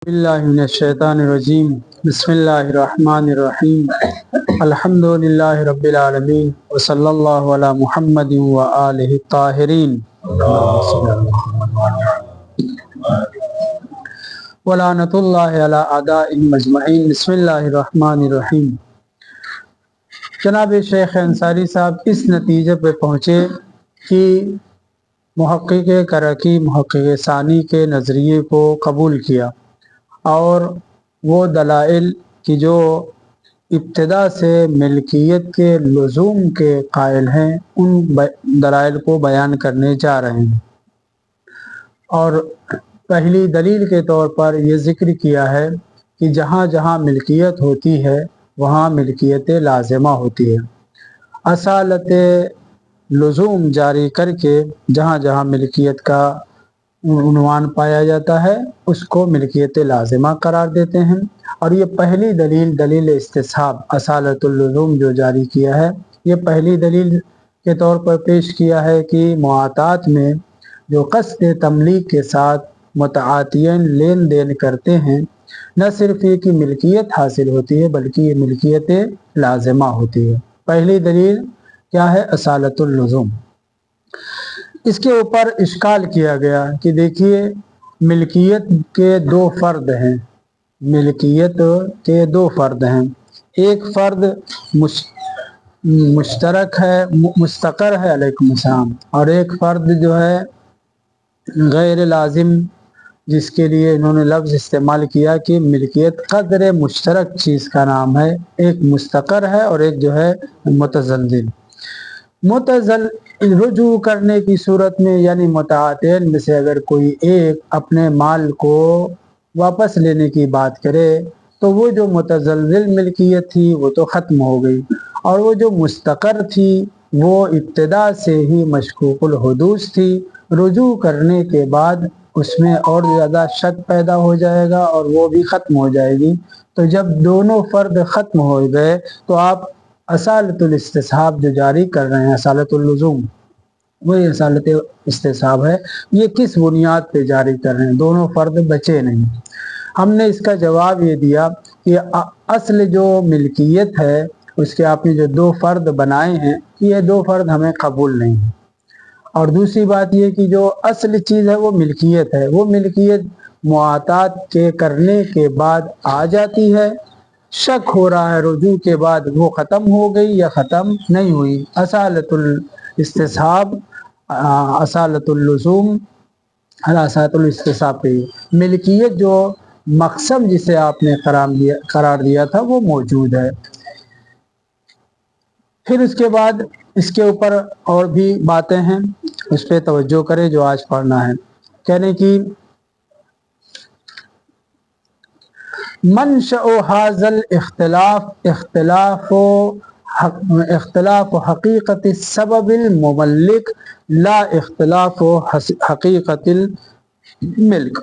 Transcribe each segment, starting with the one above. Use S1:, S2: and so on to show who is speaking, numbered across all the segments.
S1: اللہ من الشیطان الرجیم بسم اللہ الرحمن الرحیم الحمدللہ رب العالمین وصلی اللہ علی محمد وآلہ الطاہرین ولعنۃ اللہ علی اعدائہم اجمعین۔ بسم اللہ الرحمن الرحیم۔ جناب شیخ انصاری صاحب اس نتیجے پہ پہنچے کہ محقق کرکی محقق ثانی کے نظریے کو قبول کیا اور وہ دلائل کی جو ابتدا سے ملکیت کے لزوم کے قائل ہیں ان دلائل کو بیان کرنے جا رہے ہیں، اور پہلی دلیل کے طور پر یہ ذکر کیا ہے کہ جہاں جہاں ملکیت ہوتی ہے وہاں ملکیت لازمہ ہوتی ہے۔ اصالت لزوم جاری کر کے جہاں جہاں ملکیت کا عنوان پایا جاتا ہے اس کو ملکیت لازمہ قرار دیتے ہیں، اور یہ پہلی دلیل استصحاب اصالت اللزوم جو جاری کیا ہے یہ پہلی دلیل کے طور پر پیش کیا ہے کہ معاطات میں جو قصد تملیک کے ساتھ متعاطیین لین دین کرتے ہیں نہ صرف یہ کہ ملکیت حاصل ہوتی ہے بلکہ یہ ملکیت لازمہ ہوتی ہے۔ پہلی دلیل کیا ہے؟ اصالت اللزوم۔ اس کے اوپر اشکال کیا گیا کہ دیکھیے ملکیت کے دو فرد ہیں، ملکیت کے دو فرد ہیں، ایک فرد مشترک ہے مستقر ہے علیکم السلام، اور ایک فرد جو ہے غیر لازم، جس کے لیے انہوں نے لفظ استعمال کیا کہ ملکیت قدر مشترک چیز کا نام ہے، ایک مستقر ہے اور ایک جو ہے متزلزل۔ رجوع کرنے کی صورت میں یعنی متعاطین میں سے اگر کوئی ایک اپنے مال کو واپس لینے کی بات کرے تو وہ جو متزلزل ملکیت تھی وہ تو ختم ہو گئی، اور وہ جو مستقر تھی وہ ابتدا سے ہی مشکوک الحدوث تھی۔ رجوع کرنے کے بعد اس میں اور زیادہ شک پیدا ہو جائے گا اور وہ بھی ختم ہو جائے گی۔ تو جب دونوں فرد ختم ہو گئے تو آپ اصالت الاستصحاب جو جاری کر رہے ہیں، اصالت اللزوم، وہی اصالت استصحاب ہے۔ یہ کس بنیاد پہ جاری کر رہے ہیں؟ دونوں فرد بچے نہیں۔ ہم نے اس کا جواب یہ دیا کہ اصل جو ملکیت ہے اس کے آپ نے جو دو فرد بنائے ہیں یہ دو فرد ہمیں قبول نہیں، اور دوسری بات یہ کہ جو اصل چیز ہے وہ ملکیت ہے، وہ ملکیت معاطات کے کرنے کے بعد آ جاتی ہے، شک ہو رہا ہے رجوع کے بعد وہ ختم ہو گئی یا ختم نہیں ہوئی۔ اصالت الاستصحاب اصالت اللزوم اصالت الاستصحاب پہ ملکیت جو مقسم جسے آپ نے قرار دیا تھا وہ موجود ہے۔ پھر اس کے بعد اس کے اوپر اور بھی باتیں ہیں، اس پہ توجہ کریں جو آج پڑھنا ہے۔ کہنے کی منشأ هذا الاختلاف اختلاف حقیقت السبب المملک لا اختلاف حقیقت الملک۔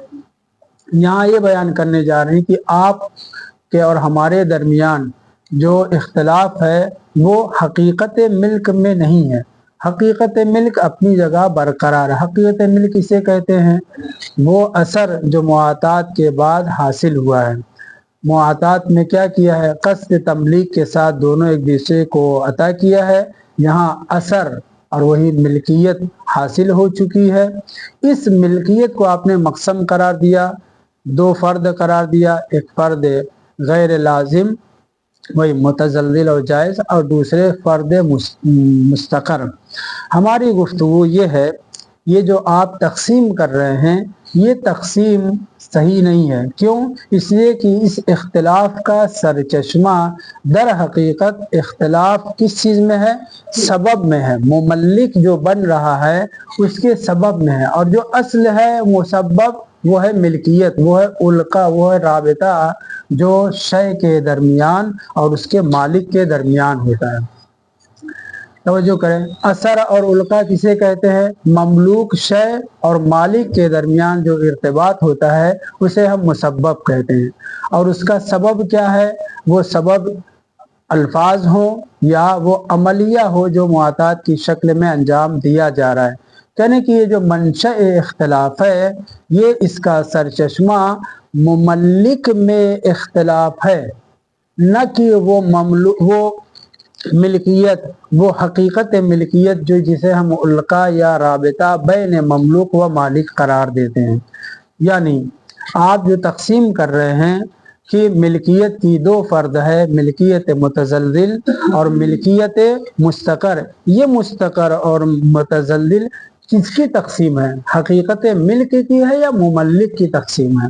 S1: یہاں یہ بیان کرنے جا رہے ہیں کہ آپ کے اور ہمارے درمیان جو اختلاف ہے وہ حقیقت ملک میں نہیں ہے۔ حقیقت ملک اپنی جگہ برقرار ہے۔ حقیقت ملک اسے کہتے ہیں وہ اثر جو معاطات کے بعد حاصل ہوا ہے۔ معاطات میں کیا کیا ہے؟ قصد تملیک کے ساتھ دونوں ایک دوسرے کو عطا کیا ہے، یہاں اثر اور وہی ملکیت حاصل ہو چکی ہے۔ اس ملکیت کو آپ نے مقسم قرار دیا، دو فرد قرار دیا، ایک فرد غیر لازم وہی متزلزل اور جائز، اور دوسرے فرد مستقر۔ ہماری گفتگو یہ ہے یہ جو آپ تقسیم کر رہے ہیں یہ تقسیم صحیح نہیں ہے۔ کیوں؟ اس لیے کہ اس اختلاف کا سرچشمہ در حقیقت اختلاف کس چیز میں ہے؟ سبب میں ہے۔ مملک جو بن رہا ہے اس کے سبب میں ہے، اور جو اصل ہے مسبب وہ ہے ملکیت، وہ ہے القاء، وہ ہے رابطہ جو شے کے درمیان اور اس کے مالک کے درمیان ہوتا ہے۔ توجہ کریں، اثر اور القاء کسے کہتے ہیں؟ مملوک شے اور مالک کے درمیان جو ارتباط ہوتا ہے اسے ہم مسبب کہتے ہیں، اور اس کا سبب کیا ہے؟ وہ سبب الفاظ ہوں یا وہ عملیہ ہو جو معاطات کی شکل میں انجام دیا جا رہا ہے۔ کہنے کہ یہ جو منشأ اختلاف ہے یہ اس کا سرچشمہ مملک میں اختلاف ہے، نہ کہ وہ ملکیت، وہ حقیقت ملکیت جو جسے ہم علقہ یا رابطہ بین مملوک و مالک قرار دیتے ہیں۔ یعنی آپ جو تقسیم کر رہے ہیں کہ ملکیت کی دو فرد ہے، ملکیت متزلزل اور ملکیت مستقر، یہ مستقر اور متزلزل کس کی تقسیم ہے؟ حقیقت ملک کی ہے یا مملک کی تقسیم ہے؟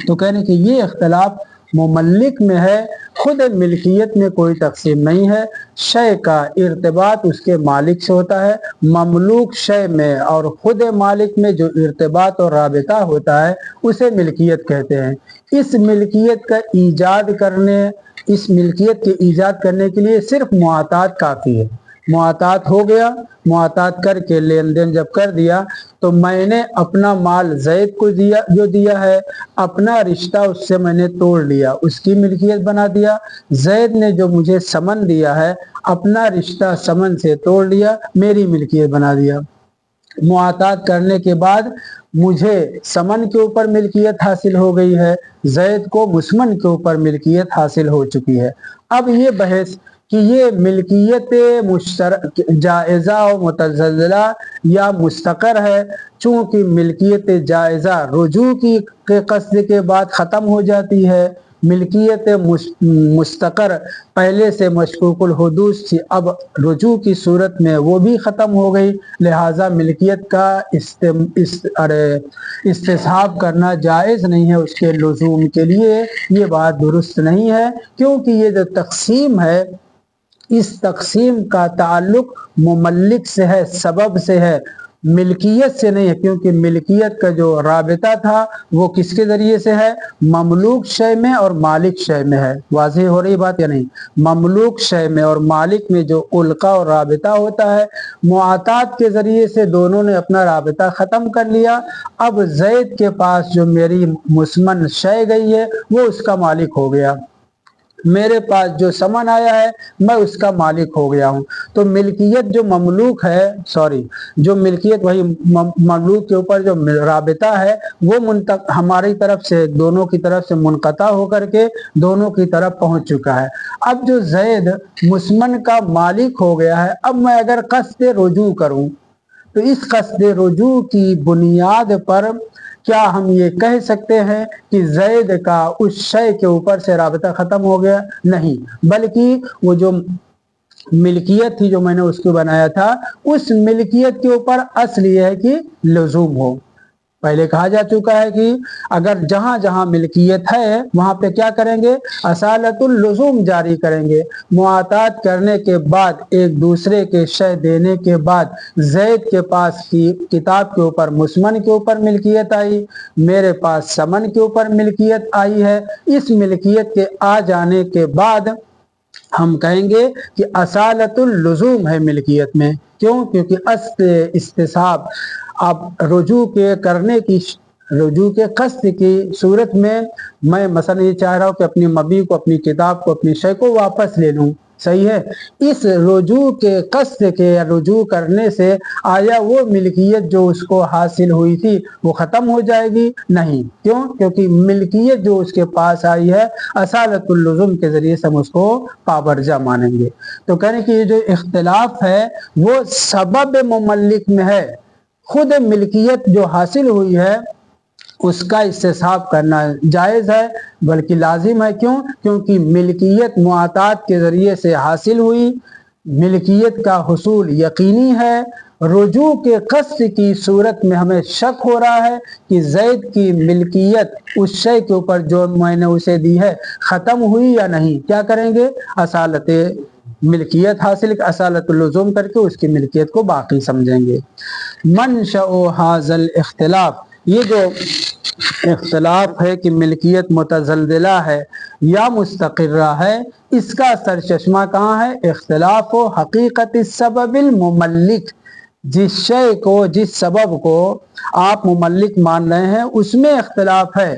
S1: تو کہنے کہ یہ اختلاف مملک میں ہے، خود ملکیت میں کوئی تقسیم نہیں ہے، شے کا ارتباط اس کے مالک سے ہوتا ہے، مملوک شے میں اور خود مالک میں جو ارتباط اور رابطہ ہوتا ہے اسے ملکیت کہتے ہیں۔ اس ملکیت کے ایجاد کرنے کے لیے صرف معاطات کافی ہے۔ معاطات ہو گیا، معاطات کر کے لین دین جب کر دیا تو میں نے اپنا مال زید کو دیا ہے، اپنا رشتہ اس سے میں نے توڑ لیا، اس کی ملکیت بنا دیا۔ زید نے جو مجھے سمن دیا ہے، اپنا رشتہ سمن سے توڑ لیا، میری ملکیت بنا دیا۔ معاطات کرنے کے بعد مجھے سمن کے اوپر ملکیت حاصل ہو گئی ہے، زید کو مسمن کے اوپر ملکیت حاصل ہو چکی ہے۔ اب یہ بحث کہ یہ ملکیت جائزہ و متزلزلہ یا مستقر ہے، چونکہ ملکیت جائزہ رجوع کی قصد کے بعد ختم ہو جاتی ہے، ملکیت مستقر پہلے سے مشکوک الحدوث تھی، اب رجوع کی صورت میں وہ بھی ختم ہو گئی، لہٰذا ملکیت کا استصحاب کرنا جائز نہیں ہے اس کے لزوم کے لیے۔ یہ بات درست نہیں ہے، کیونکہ یہ جو تقسیم ہے اس تقسیم کا تعلق مملک سے ہے، سبب سے ہے، ملکیت سے نہیں ہے، کیونکہ ملکیت کا جو رابطہ تھا وہ کس کے ذریعے سے ہے؟ مملوک شے میں اور مالک شے میں ہے۔ واضح ہو رہی بات یا نہیں؟ مملوک شے میں اور مالک میں جو علقہ اور رابطہ ہوتا ہے، معاطات کے ذریعے سے دونوں نے اپنا رابطہ ختم کر لیا، اب زید کے پاس جو میری مسمن شے گئی ہے وہ اس کا مالک ہو گیا، میرے پاس جو سمن آیا ہے میں اس کا مالک ہو گیا ہوں۔ تو ملکیت جو مملوک ہے، جو ملکیت وہی مملوک کے اوپر جو رابطہ ہے وہ ہماری طرف سے، دونوں کی طرف سے منقطع ہو کر کے دونوں کی طرف پہنچ چکا ہے۔ اب جو زید مسمن کا مالک ہو گیا ہے، اب میں اگر قصد رجوع کروں تو اس قصد رجوع کی بنیاد پر کیا ہم یہ کہہ سکتے ہیں کہ زید کا اس شے کے اوپر سے رابطہ ختم ہو گیا؟ نہیں، بلکہ وہ جو ملکیت تھی جو میں نے اس کو بنایا تھا، اس ملکیت کے اوپر اصل یہ ہے کہ لزوم ہو۔ پہلے کہا جا چکا ہے کہ اگر جہاں جہاں ملکیت ہے وہاں پہ کیا کریں گے؟ اصالت اللزوم جاری کریں گے۔ معاطات کرنے کے بعد، ایک دوسرے کے شے دینے کے بعد، زید کے پاس کی کتاب کے اوپر مسمن کے اوپر ملکیت آئی، میرے پاس سمن کے اوپر ملکیت آئی ہے۔ اس ملکیت کے آ جانے کے بعد ہم کہیں گے کہ اصالت اللزوم ہے ملکیت میں۔ کیوں؟ کیونکہ استصحاب اب رجوع کے قصد کی صورت میں میں مثلا یہ چاہ رہا ہوں کہ اپنی مبی کو، اپنی کتاب کو، اپنی شے کو واپس لے لوں، صحیح ہے؟ اس رجوع کے قصد کے رجوع کرنے سے آیا وہ ملکیت جو اس کو حاصل ہوئی تھی وہ ختم ہو جائے گی؟ نہیں۔ کیوں؟ کیونکہ ملکیت جو اس کے پاس آئی ہے اصالت اللزوم کے ذریعے سے ہم اس کو پابرجا مانیں گے۔ تو کہنے کہ یہ جو اختلاف ہے وہ سبب مملک میں ہے، خود ملکیت جو حاصل ہوئی ہے اس کا استصحاب کرنا جائز ہے بلکہ لازم ہے۔ کیوں؟ کیونکہ ملکیت معاطات کے ذریعے سے حاصل ہوئی، ملکیت کا حصول یقینی ہے۔ رجوع کے قصد کی صورت میں ہمیں شک ہو رہا ہے کہ زید کی ملکیت اس شے کے اوپر جو میں نے اسے دی ہے ختم ہوئی یا نہیں۔ کیا کریں گے؟ اصالت ملکیت حاصل، اصالت اللزوم کر کے اس کی ملکیت کو باقی سمجھیں گے۔ منشأ ھذا الاختلاف، یہ جو اختلاف ہے کہ ملکیت متزلزلہ ہے یا مستقرہ ہے، اس کا سرچشمہ کہاں ہے؟ اختلاف و حقیقت السبب المملک، جس شے کو، جس سبب کو آپ مملک مان رہے ہیں اس میں اختلاف ہے،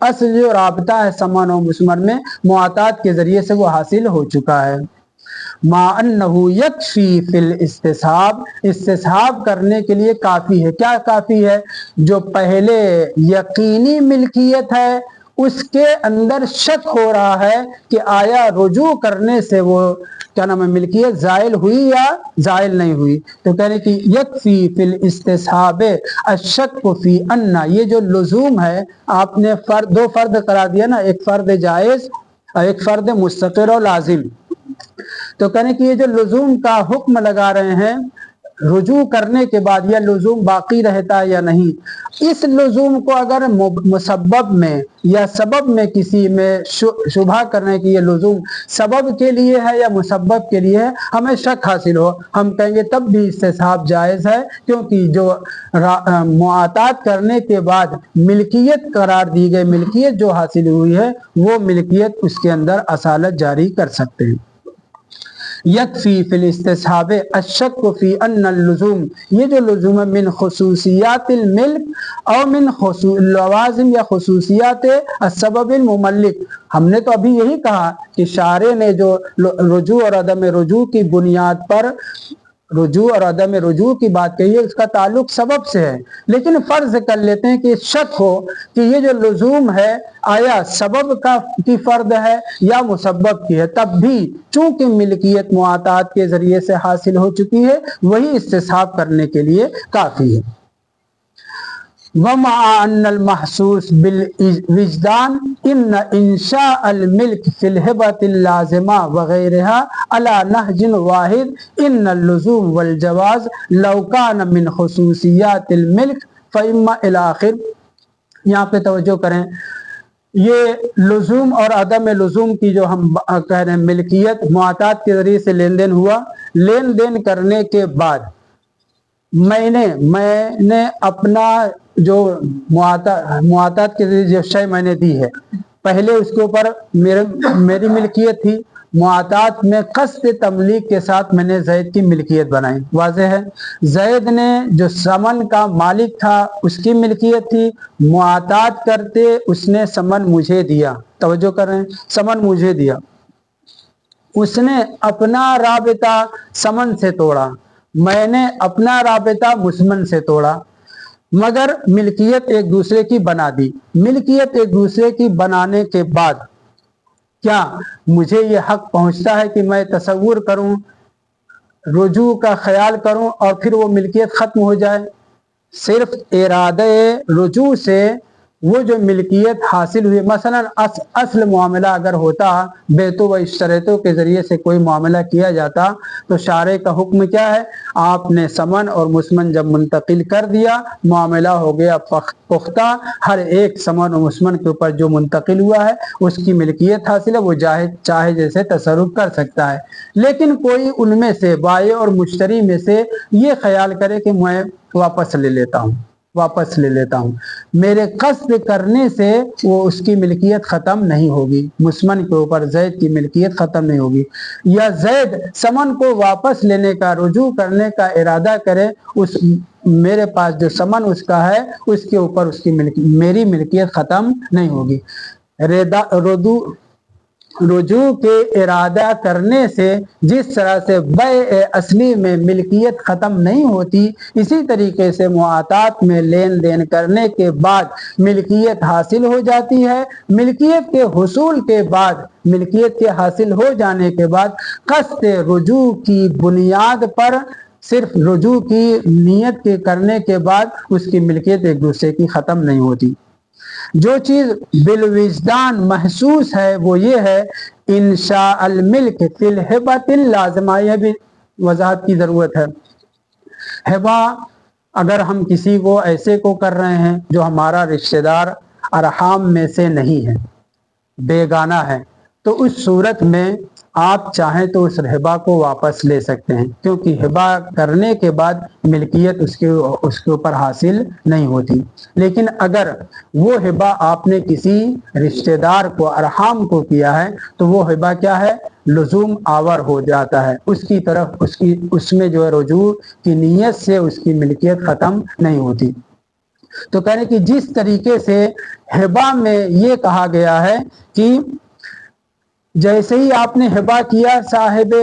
S1: اصل جو رابطہ ہے سمن و مسمن میں معاطات کے ذریعے سے وہ حاصل ہو چکا ہے۔ ما انہ یکفی فی الاستصحاب، استصحاب کرنے کے لیے کافی ہے۔ کیا کافی ہے؟ جو پہلے یقینی ملکیت ہے اس کے اندر شک ہو رہا ہے کہ آیا رجوع کرنے سے وہ کیا نام ہے ملکیت زائل ہوئی یا زائل نہیں ہوئی، تو کہہ رہے کہ یکفی فی الاستصحاب الشک فی ان، یہ جو لزوم ہے آپ نے دو فرد قرار دیا نا، ایک فرد جائز اور ایک فرد مستقر و لازم، تو کہنے کہ یہ جو لزوم کا حکم لگا رہے ہیں رجوع کرنے کے بعد یا لزوم باقی رہتا ہے یا نہیں، اس لزوم کو اگر مسبب میں یا سبب میں کسی میں شبہ کرنے کی یہ لزوم سبب کے لیے ہے یا مسبب کے لیے ہے، ہمیں شک حاصل ہو، ہم کہیں گے تب بھی استصحاب جائز ہے، کیونکہ جو معاطات کرنے کے بعد ملکیت قرار دی گئی، ملکیت جو حاصل ہوئی ہے وہ ملکیت اس کے اندر اصالت جاری کر سکتے ہیں۔ یکفی فی الاستصحاب الشک فی ان اللزوم، یہ جو لزوم ہے من خصوصیات الملک او من لوازم یا خصوصیات السبب المملک، ہم نے تو ابھی یہی کہا کہ شارع نے جو رجوع اور عدم رجوع کی بنیاد پر رجوع اور عدم رجوع کی بات کہی ہے اس کا تعلق سبب سے ہے، لیکن فرض کر لیتے ہیں کہ شک ہو کہ یہ جو لزوم ہے آیا سبب کی فرد ہے یا مسبب کی ہے، تب بھی چونکہ ملکیت معاطات کے ذریعے سے حاصل ہو چکی ہے وہی استصحاب کرنے کے لیے کافی ہے۔ وَمَعَ أَنَّ الْمَحْسُوسِ بِالْوِجْدَانِ إِنَّ إِنْشَاءَ الْمِلْكِ فِي الْهِبَةِ اللَّازِمَةِ وَغَيْرِهَا عَلَى نَهْجٍ وَاحِدٍ إِنَّ اللُّزُومَ وَالْجَوَازَ لَوْ كَانَ مِنْ خُصُوصِيَّاتِ الْمِلْكِ فَإِمَّا إِلَى آخِرِ۔ یہاں پہ توجہ کریں، یہ لزوم اور عدم لزوم کی جو ہم کہہ رہے ہیں ملکیت معاطات کے ذریعے سے لین دین ہوا، لین دین کرنے کے بعد میں نے اپنا جو معاطات کے ذریعے جو شے میں نے دی ہے، پہلے اس کے اوپر میری ملکیت تھی، معاطات میں قصد تملیک کے ساتھ میں نے زید کی ملکیت بنائی، واضح ہے۔ زید نے جو سمن کا مالک تھا اس کی ملکیت تھی، معاطات کرتے اس نے سمن مجھے دیا، توجہ کریں، سمن مجھے دیا، اس نے اپنا رابطہ سمن سے توڑا، میں نے اپنا رابطہ مسمن سے توڑا، مگر ملکیت ایک دوسرے کی بنا دی۔ ملکیت ایک دوسرے کی بنانے کے بعد کیا مجھے یہ حق پہنچتا ہے کہ میں تصور کروں، رجوع کا خیال کروں اور پھر وہ ملکیت ختم ہو جائے؟ صرف ارادہ رجوع سے وہ جو ملکیت حاصل ہوئی، مثلا اصل معاملہ اگر ہوتا بیعتو و اشتریتو کے ذریعے سے کوئی معاملہ کیا جاتا تو شارع کا حکم کیا ہے؟ آپ نے سمن اور مسمن جب منتقل کر دیا معاملہ ہو گیا پختہ، ہر ایک سمن اور مسمن کے اوپر جو منتقل ہوا ہے اس کی ملکیت حاصل ہے، وہ چاہے جیسے تصرف کر سکتا ہے۔ لیکن کوئی ان میں سے بائع اور مشتری میں سے یہ خیال کرے کہ میں واپس لے لیتا ہوں، میرے قصد کرنے سے وہ اس کی ملکیت ختم نہیں ہوگی، مسمن کے اوپر زید کی ملکیت ختم نہیں ہوگی، یا زید سمن کو واپس لینے کا رجوع کرنے کا ارادہ کرے، میرے پاس جو سمن اس کا ہے اس کے اوپر میری ملکیت ختم نہیں ہوگی۔ رجوع کے ارادہ کرنے سے جس طرح سے بیع اصلی میں ملکیت ختم نہیں ہوتی، اسی طریقے سے معاطات میں لین دین کرنے کے بعد ملکیت حاصل ہو جاتی ہے۔ ملکیت کے حصول کے بعد، ملکیت کے حاصل ہو جانے کے بعد قصد رجوع کی بنیاد پر، صرف رجوع کی نیت کے کرنے کے بعد اس کی ملکیت ایک دوسرے کی ختم نہیں ہوتی۔ جو چیز بالوجدان محسوس ہے وہ یہ ہے انشاء الملک فی الہبۃ اللازمہ، یہ بھی وضاحت کی ضرورت ہے۔ ہبہ اگر ہم کسی کو ایسے کو کر رہے ہیں جو ہمارا رشتہ دار ارحام میں سے نہیں ہے، بیگانہ ہے، تو اس صورت میں آپ چاہیں تو اس ہبہ کو واپس لے سکتے ہیں، کیونکہ ہبہ کرنے کے بعد ملکیت اس کے اوپر حاصل نہیں ہوتی۔ لیکن اگر وہ ہبہ آپ نے کسی رشتہ دار کو ارحام کو کیا ہے تو وہ ہبہ کیا ہے؟ لزوم آور ہو جاتا ہے، اس کی طرف اس میں جو ہے رجوع کی نیت سے اس کی ملکیت ختم نہیں ہوتی۔ تو کہہ رہے کہ جس طریقے سے ہبا میں یہ کہا گیا ہے کہ جیسے ہی آپ نے ہبا کیا صاحب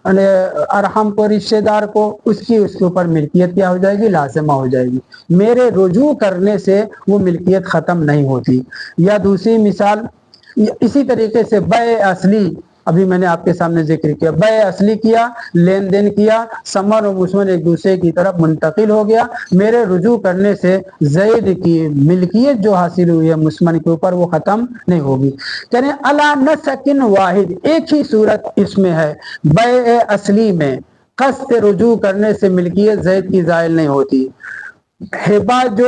S1: ارحم کو، رشتے دار کو، اس کے اوپر ملکیت کیا ہو جائے گی؟ لازمہ ہو جائے گی۔ میرے رجوع کرنے سے وہ ملکیت ختم نہیں ہوتی۔ یا دوسری مثال اسی طریقے سے بیع اصلی، ابھی میں نے آپ کے سامنے ذکر کیا، بیع اصلی کیا، لین دین کیا، ثمر و مسمن ایک دوسرے کی طرف منتقل ہو گیا، میرے رجوع کرنے سے زید کی ملکیت جو حاصل ہوئی ہے مسمن کے اوپر وہ ختم نہیں ہوگی۔ کہنے علی نسق واحد، ایک ہی صورت اس میں ہے، بیع اصلی میں قصد رجوع کرنے سے ملکیت زید کی زائل نہیں ہوتی۔ ہبہ جو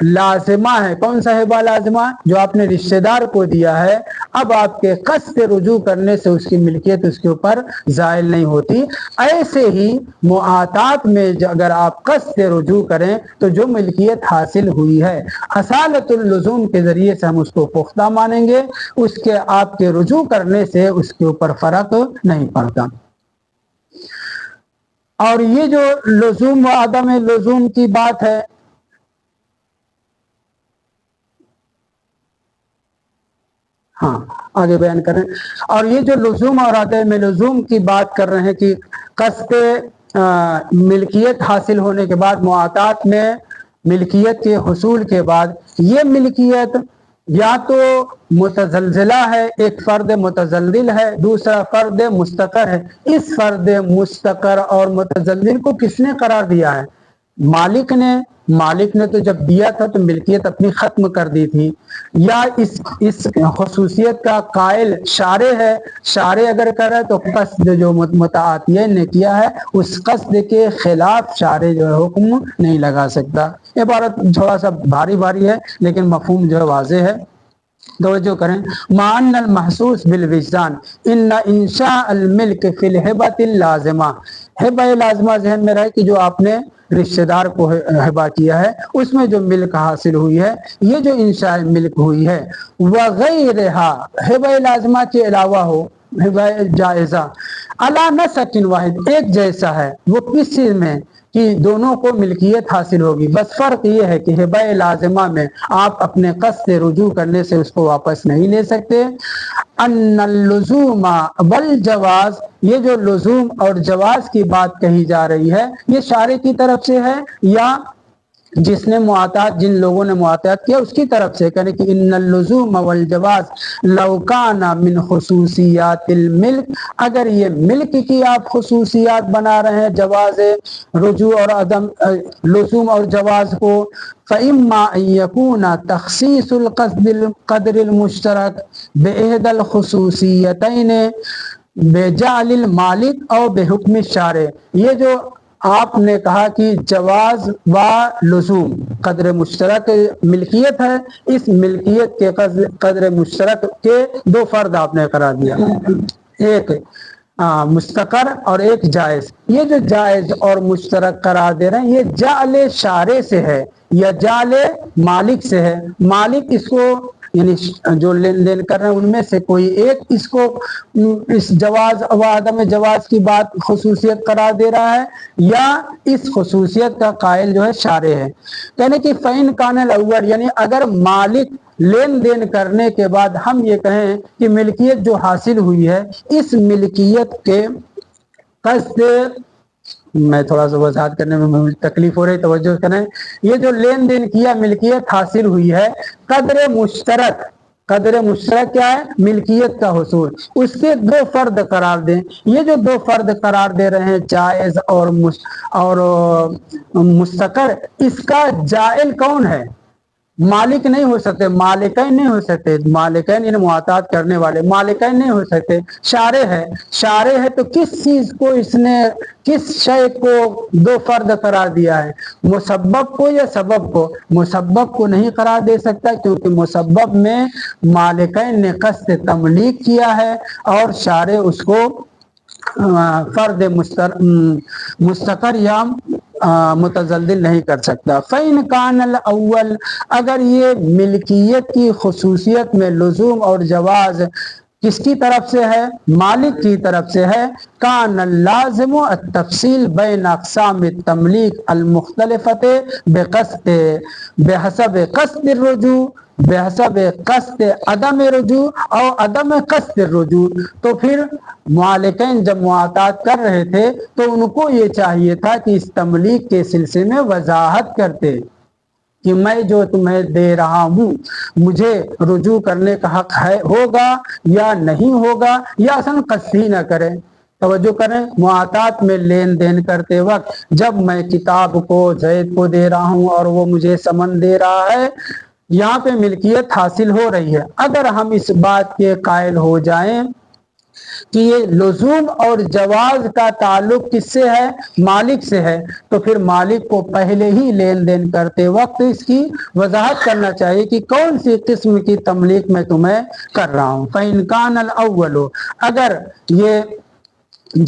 S1: لازمہ ہے، کون سا ہبہ لازمہ؟ جو آپ نے رشتہ دار کو دیا ہے، اب آپ کے قصد رجوع کرنے سے اس کی ملکیت اس کے اوپر زائل نہیں ہوتی۔ ایسے ہی معاطات میں اگر آپ قصد رجوع کریں تو جو ملکیت حاصل ہوئی ہے اصالت اللزوم کے ذریعے سے ہم اس کو پختہ مانیں گے، اس کے آپ کے رجوع کرنے سے اس کے اوپر فرق نہیں پڑتا۔ اور یہ جو لزوم و عدم لزوم کی بات ہے، ہاں آگے بیان کریں، اور یہ جو لزوم اور عدم لزوم کی بات کر رہے ہیں کہ قصد ملکیت حاصل ہونے کے بعد معاطات میں ملکیت کے حصول کے بعد یہ ملکیت یا تو متزلزلہ ہے، ایک فرد متزلزل ہے، دوسرا فرد مستقر ہے۔ اس فرد مستقر اور متزلزل کو کس نے قرار دیا ہے؟ مالک نے۔ مالک نے تو جب دیا تھا تو ملکیت اپنی ختم کر دی تھی۔ یا اس خصوصیت کا قائل شارع ہے، شارع اگر کرے تو قصد جو متعاطیین نے کیا ہے اس قصد کے خلاف شارع جو ہے حکم نہیں لگا سکتا۔ عبارت تھوڑا سا بھاری بھاری ہے لیکن مفہوم جو ہے واضح ہے، توجہ کریں۔ معنی المحسوس بالوجدان ان انشاء الملک فی الہبۃ اللازمہ، ہبہ لازمہ ذہن میں رہے کہ جو آپ نے رشتہ دار کو ہبہ کیا ہے اس میں جو ملک حاصل ہوئی ہے، یہ جو انشاء ملک ہوئی ہے، وغیرہا ہبہ لازمہ کے علاوہ ہو، ہبہ جائزہ علی نسق واحد، ایک جیسا ہے، وہ کس چیز میں کہ دونوں کو ملکیت حاصل ہوگی، بس فرق یہ ہے کہ ہبہ لازمہ میں آپ اپنے قصد رجوع کرنے سے اس کو واپس نہیں لے سکتے۔ ان اللزوم والجواز، یہ جو لزوم اور جواز کی بات کہی جا رہی ہے یہ شارع کی طرف سے ہے یا جس نے معاطات، جن لوگوں نے معاطات کیا اس کی طرف سے؟ کہنے کہ ان اللزوم والجواز لو کان من خصوصیات الملک، اگر یہ ملک کی آپ خصوصیات بنا رہے ہیں جواز رجوع اور عدم لزوم اور جواز کو، فإما أن يكون تخصيص القدر المشترك بإحدى الخصوصيتين بجعل المالک او بحکم الشارع، یہ جو آپ نے کہا کہ جواز و لزوم قدر مشترک ملکیت ہے، اس ملکیت کے قدر مشترک کے دو فرد آپ نے قرار دیا، ایک مستقر اور ایک جائز۔ یہ جو جائز اور مشترک قرار دے رہے ہیں یہ جعل شارع سے ہے یا جعل مالک سے ہے۔ مالک اس کو یعنی جو لین دین کر رہے ہیں ان میں سے کوئی ایک اس کو اس جواز و عدم جواز کی بات خصوصیت قرار دے رہا ہے یا اس خصوصیت کا قائل جو ہے شارع ہے۔ کہنے کہ فَإِنْ كَانَ الْأَوَّلُ، یعنی اگر مالک لین دین کرنے کے بعد ہم یہ کہیں کہ ملکیت جو حاصل ہوئی ہے اس ملکیت کے قصد، میں تھوڑا سا وضاحت کرنے میں تکلیف ہو رہی، توجہ کریں، یہ جو لین دین کیا ملکیت حاصل ہوئی ہے قدر مشترک، قدر مشترک کیا ہے؟ ملکیت کا حصول، اس کے دو فرد قرار دیں۔ یہ جو دو فرد قرار دے رہے ہیں جائز اور مستقر، اس کا جائل کون ہے؟ مالک نہیں ہو سکتے، مالکین نہیں ہو سکتے، مالکین یعنی معاطات کرنے والے، مالکین نہیں ہو سکتے، شارع ہے۔ شارع ہے تو کس چیز کو اس نے، کس شے کو دو فرد قرار دیا ہے؟ مسبب کو یا سبب کو؟ مسبب کو نہیں قرار دے سکتا کیونکہ مسبب میں مالکین نے قصد تملیک کیا ہے اور شارع اس کو فرد مستقر یا متزلزل نہیں کر سکتا۔ فَإِنْ كَانَ الْأَوَّلُ، اگر یہ ملکیت کی خصوصیت میں لزوم اور جواز کس کی طرف سے ہے؟ مالک کی طرف سے ہے۔ کان اللازم التفصیل بین اقسام التملیک المختلفۃ بحسب قصد الرجوع، بحسب قصد عدم رجوع اور عدم قصد الرجوع۔ تو پھر مالکین جب معاطات کر رہے تھے تو ان کو یہ چاہیے تھا کہ اس تملیک کے سلسلے میں وضاحت کرتے کہ میں جو تمہیں دے رہا ہوں مجھے رجوع کرنے کا حق ہوگا یا نہیں ہوگا، یا اصلا قصد ہی نہ کریں۔ توجہ کریں، معاطات میں لین دین کرتے وقت جب میں کتاب کو زید کو دے رہا ہوں اور وہ مجھے سمن دے رہا ہے، یہاں پہ ملکیت حاصل ہو رہی ہے۔ اگر ہم اس بات کے قائل ہو جائیں کہ یہ لزوم اور جواز کا تعلق کس سے ہے؟ مالک سے ہے، تو پھر مالک کو پہلے ہی لین دین کرتے وقت اس کی وضاحت کرنا چاہیے کہ کون سی قسم کی تملیک میں تمہیں کر رہا ہوں۔ فَإِنْ كَانَ الْأَوَّلُ، اگر یہ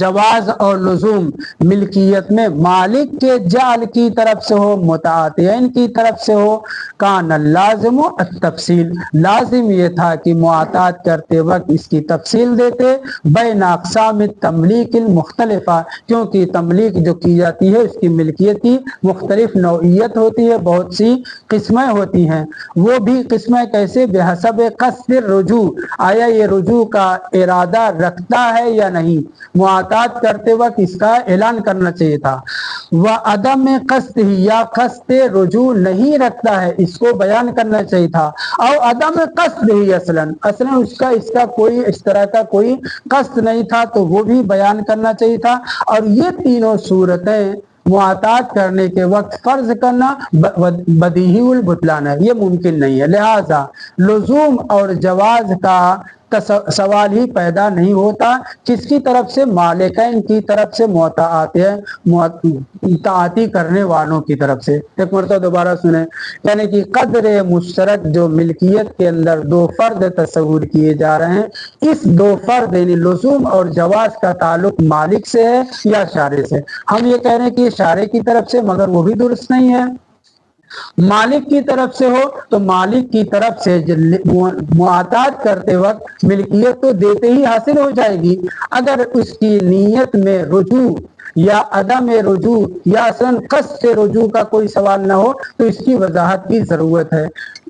S1: جواز اور لزوم ملکیت میں مالک کے جعل کی طرف سے ہو، متعاطین کی طرف سے ہو، کان اللازم التفصیل، لازم یہ تھا کہ معاطات کرتے وقت اس کی تفصیل دیتے بین اقسام التملیک المختلفہ، کیونکہ تملیک جو کی جاتی ہے اس کی ملکیت کی مختلف نوعیت ہوتی ہے، بہت سی قسمیں ہوتی ہیں۔ وہ بھی قسمیں کیسے؟ بحسب قصد الرجوع، آیا یہ رجوع کا ارادہ رکھتا ہے یا نہیں، معاطات کرتے وقت اس کا اعلان کرنا چاہیے تھا۔ وعدم قصد ہی، یا قصد رجوع نہیں رکھتا ہے، اس کو بیان کرنا چاہیے تھا۔ اور عدم قصد ہی اصلا اس کا کوئی اس طرح کا کوئی قصد نہیں تھا تو وہ بھی بیان کرنا چاہیے تھا۔ اور یہ تینوں صورتیں معاطات کرنے کے وقت فرض کرنا بدیہی البطلان ہے، یہ ممکن نہیں ہے۔ لہذا لزوم اور جواز کا سوال ہی پیدا نہیں ہوتا، کس کی طرف سے؟ مالکین کی طرف سے، متعاطی کرنے والوں کی طرف سے۔ ایک مرتبہ دوبارہ سنیں، یعنی کہ قدر مشترک جو ملکیت کے اندر دو فرد تصور کیے جا رہے ہیں، اس دو فرد یعنی لزوم اور جواز کا تعلق مالک سے ہے یا شارع سے؟ ہم یہ کہہ رہے ہیں کہ شارع کی طرف سے، مگر وہ بھی درست نہیں ہے۔ مالک کی طرف سے ہو تو مالک کی طرف سے معاطات کرتے وقت ملکیت تو دیتے ہی حاصل ہو جائے گی، اگر اس کی نیت میں رجوع یا عدم رجوع یا اصلا قصد رجوع کا کوئی سوال نہ ہو تو اس کی وضاحت کی ضرورت ہے۔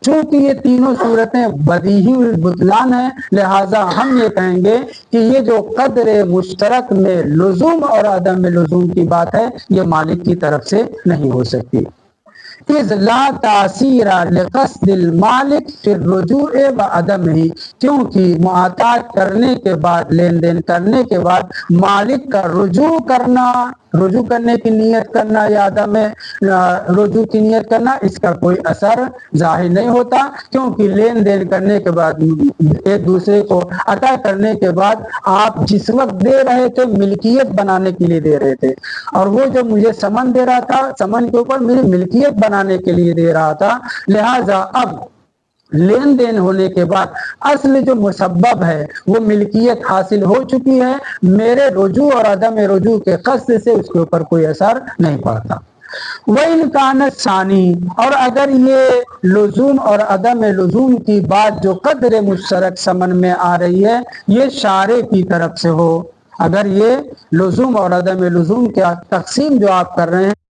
S1: چونکہ یہ تینوں صورتیں بدیہی البطلان ہیں، لہٰذا ہم یہ کہیں گے کہ یہ جو قدر مشترک میں لزوم اور عدم لزوم کی بات ہے یہ مالک کی طرف سے نہیں ہو سکتی۔ اذ لا تاثیر لقصد المالک فی الرجوع وعدمہ، کیونکہ معاطات کرنے کے بعد، لین دین کرنے کے بعد مالک کا رجوع کرنے کی نیت کرنا یا عدم رجوع کی نیت کرنا، اس کا کوئی اثر ظاہر نہیں ہوتا، کیونکہ لین دین کرنے کے بعد، ایک دوسرے کو عطا کرنے کے بعد آپ جس وقت دے رہے تھے ملکیت بنانے کے لیے دے رہے تھے، اور وہ جو مجھے سمن دے رہا تھا سمن کے اوپر میری ملکیت بنانے کے لیے دے رہا تھا، لہٰذا اب لین دین ہونے کے بعد اصل جو مسبب ہے وہ ملکیت حاصل ہو چکی ہے، میرے رجوع اور عدم رجوع کے قصد سے اس کے اوپر کوئی اثر نہیں پڑتا۔ وَإِنْ كَانَتْ ثَانِی، اور اگر یہ لزوم اور عدم لزوم کی بات جو قدر مشترک سمن میں آ رہی ہے یہ شارع کی طرف سے ہو، اگر یہ لزوم اور عدم لزوم کی تقسیم جو آپ کر رہے ہیں